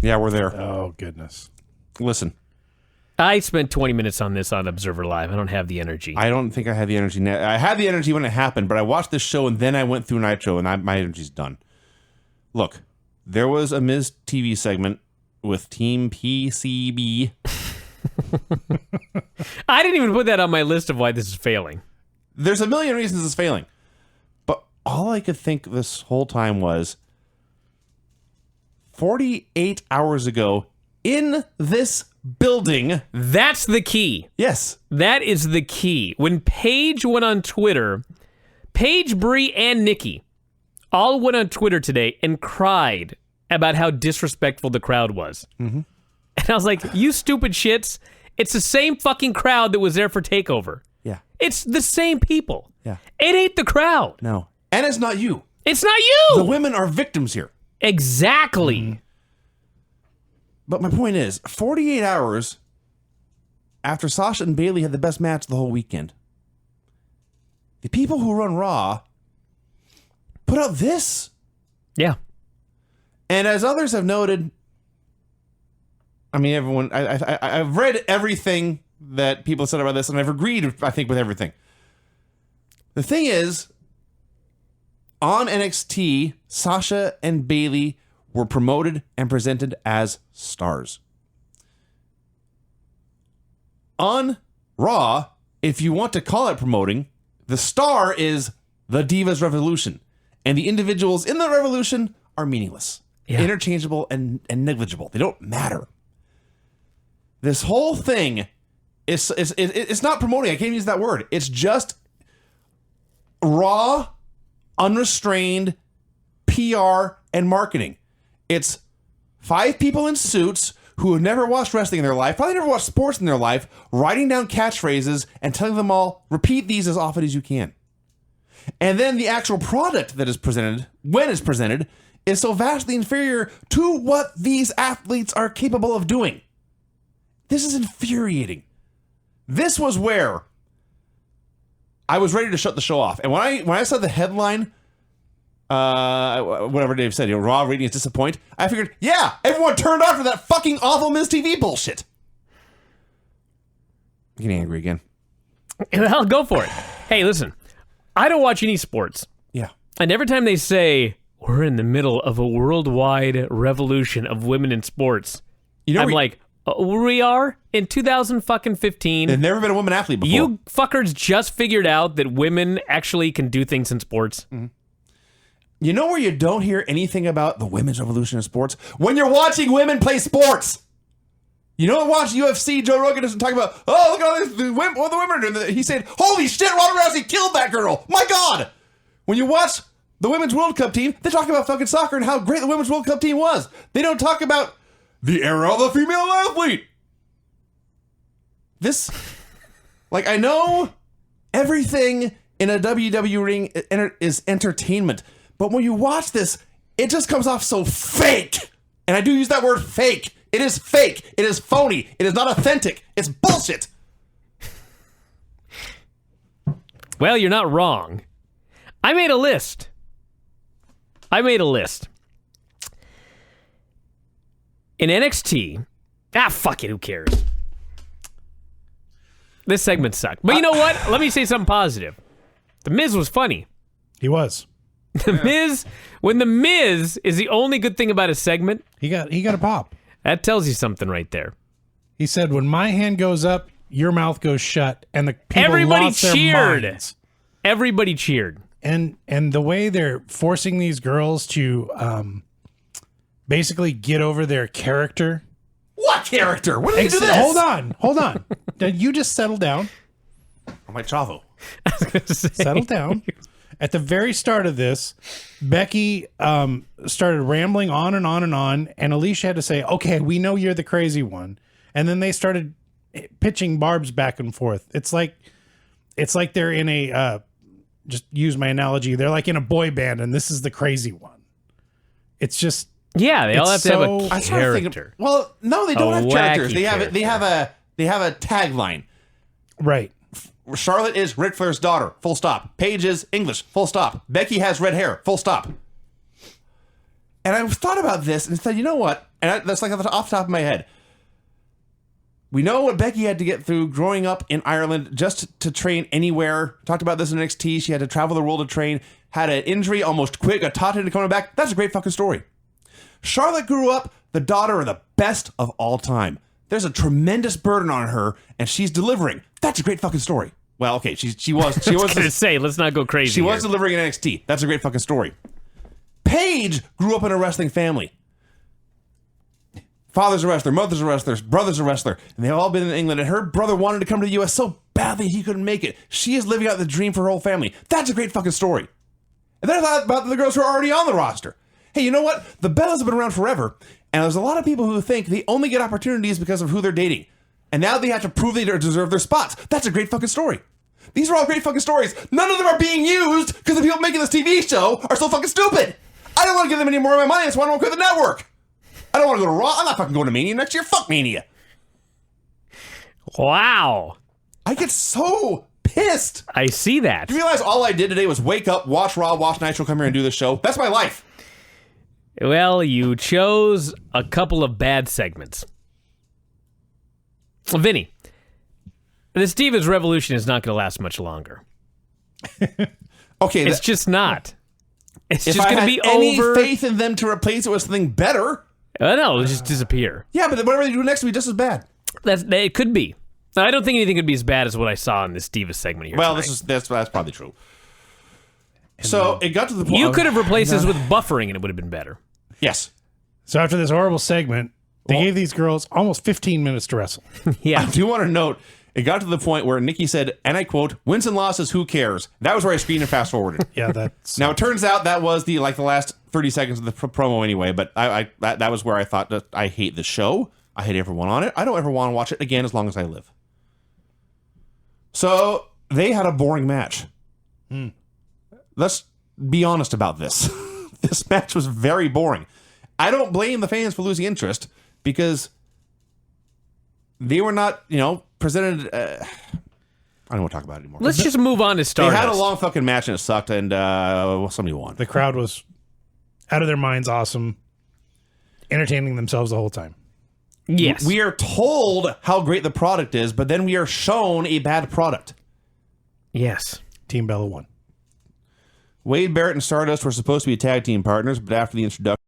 Yeah, we're there. Oh, goodness. Listen. I spent 20 minutes on this on Observer Live. I don't have the energy. I don't think I had the energy now. I had the energy when it happened, but I watched this show and then I went through Nitro and my energy's done. Look, there was a MizTV segment with Team PCB. I didn't even put that on my list of why this is failing. There's a million reasons it's failing. But all I could think this whole time was 48 hours ago in this building. That's the key. Yes. That is the key. When Paige went on Twitter, Paige, Bree, and Nikki all went on Twitter today and cried about how disrespectful the crowd was. Mm-hmm. And I was like, you stupid shits. It's the same fucking crowd that was there for TakeOver. Yeah. It's the same people. Yeah. It ain't the crowd. No. And it's not you. It's not you. The women are victims here. Exactly. Mm-hmm. But my point is, 48 hours after Sasha and Bayley had the best match the whole weekend, the people who run Raw put out this. Yeah. And as others have noted, I mean, everyone, I've read everything that people said about this, and I've agreed, I think, with everything. The thing is, on NXT, Sasha and Bayley were promoted and presented as stars. On Raw, if you want to call it promoting, the star is the Divas Revolution, and the individuals in the revolution are meaningless, interchangeable, and negligible. They don't matter. This whole thing it's not promoting. I can't use that word. It's just raw, unrestrained PR and marketing. It's 5 people in suits who have never watched wrestling in their life, probably never watched sports in their life, writing down catchphrases and telling them all, repeat these as often as you can. And then the actual product that is presented, when it's presented, is so vastly inferior to what these athletes are capable of doing. This is infuriating. This was where I was ready to shut the show off. And when I saw the headline, whatever Dave said, Raw ratings disappoint, I figured, yeah, everyone turned off for that fucking awful MizTV bullshit. I'm getting angry again. Well, go for it. Hey, listen, I don't watch any sports. Yeah. And every time they say, we're in the middle of a worldwide revolution of women in sports, I'm like, we are in 2015. There's never been a woman athlete before. You fuckers just figured out that women actually can do things in sports. Mm-hmm. You know where you don't hear anything about the women's revolution in sports? When you're watching women play sports. You don't watch UFC, Joe Rogan doesn't talk about, oh, look at all this, what the women are doing. He said, holy shit, Ronda Rousey killed that girl. My God. When you watch the Women's World Cup team, they talk about fucking soccer and how great the Women's World Cup team was. They don't talk about the era of the female athlete. This, like, I know everything in a WWE ring is entertainment, but when you watch this, it just comes off so fake. And I do use that word fake. It is fake. It is phony. It is not authentic. It's bullshit. Well, you're not wrong. I made a list. In NXT, fuck it, who cares? This segment sucked. But you know what? Let me say something positive. The Miz was funny. He was. Miz, when The Miz is the only good thing about a segment, he got a pop. That tells you something right there. He said, when my hand goes up, your mouth goes shut, and the people lost their minds. Everybody cheered. And the way they're forcing these girls to basically get over their character. What character? What did you do this? Hold on. Now, you just settle down. I'm like Chavo. Settle down. At the very start of this, Becky started rambling on and on and on, and Alicia had to say, okay, we know you're the crazy one. And then they started pitching barbs back and forth. It's like they're in a, just use my analogy, they're like in a boy band, and this is the crazy one. It's just... Yeah, they all have to have a character. Well, no, they don't have characters. They have a tagline. Right. Charlotte is Ric Flair's daughter, full stop. Paige is English, full stop. Becky has red hair, full stop. And I thought about this and said, you know what? And that's like off the top of my head. We know what Becky had to get through growing up in Ireland just to train anywhere. Talked about this in NXT. She had to travel the world to train. Had an injury, almost quit, got taught into coming back. That's a great fucking story. Charlotte grew up the daughter of the best of all time. There's a tremendous burden on her, and she's delivering. That's a great fucking story. Well, okay, she was. I was going to say, let's not go crazy. She was delivering in NXT. That's a great fucking story. Paige grew up in a wrestling family. Father's a wrestler, mother's a wrestler, brother's a wrestler, and they've all been in England, and her brother wanted to come to the U.S. so badly he couldn't make it. She is living out the dream for her whole family. That's a great fucking story. And then I thought about the girls who are already on the roster. Hey, you know what? The Bellas have been around forever, and there's a lot of people who think they only get opportunities because of who they're dating. And now they have to prove they deserve their spots. That's a great fucking story. These are all great fucking stories. None of them are being used because the people making this TV show are so fucking stupid. I don't want to give them any more of my money. That's why I don't want to quit the network. I don't want to go to Raw. I'm not fucking going to Mania next year. Fuck Mania. Wow. I get so pissed. I see that. Do you realize all I did today was wake up, watch Raw, watch Nitro, come here and do this show? That's my life. Well, you chose a couple of bad segments. Vinny, this Divas revolution is not going to last much longer. Okay. It's just not. It's if just I going to had be any over. faith in them to replace it with something better. No, it'll just disappear. Yeah, but whatever they do next will be just as bad. It could be. I don't think anything could be as bad as what I saw in this Divas segment here. Well, tonight. that's probably true. So it got to the point. You could have replaced this with buffering and it would have been better. Yes. So after this horrible segment, they gave these girls almost 15 minutes to wrestle. Yeah. I do want to note, it got to the point where Nikki said, and I quote, "Wins and losses, who cares?" That was where I screened and fast forwarded. Yeah, that's... Now it turns out that was the last 30 seconds of the promo anyway, but that was where I thought that I hate the show. I hate everyone on it. I don't ever want to watch it again as long as I live. So they had a boring match. Let's be honest about this. This match was very boring. I don't blame the fans for losing interest because they were not, presented. I don't want to talk about it anymore. Let's just move on to Stardust. They had a long fucking match and it sucked, and somebody won. The crowd was out of their minds awesome, entertaining themselves the whole time. Yes. We are told how great the product is, but then we are shown a bad product. Yes. Team Bella won. Wade Barrett and Stardust were supposed to be tag team partners, but after the introduction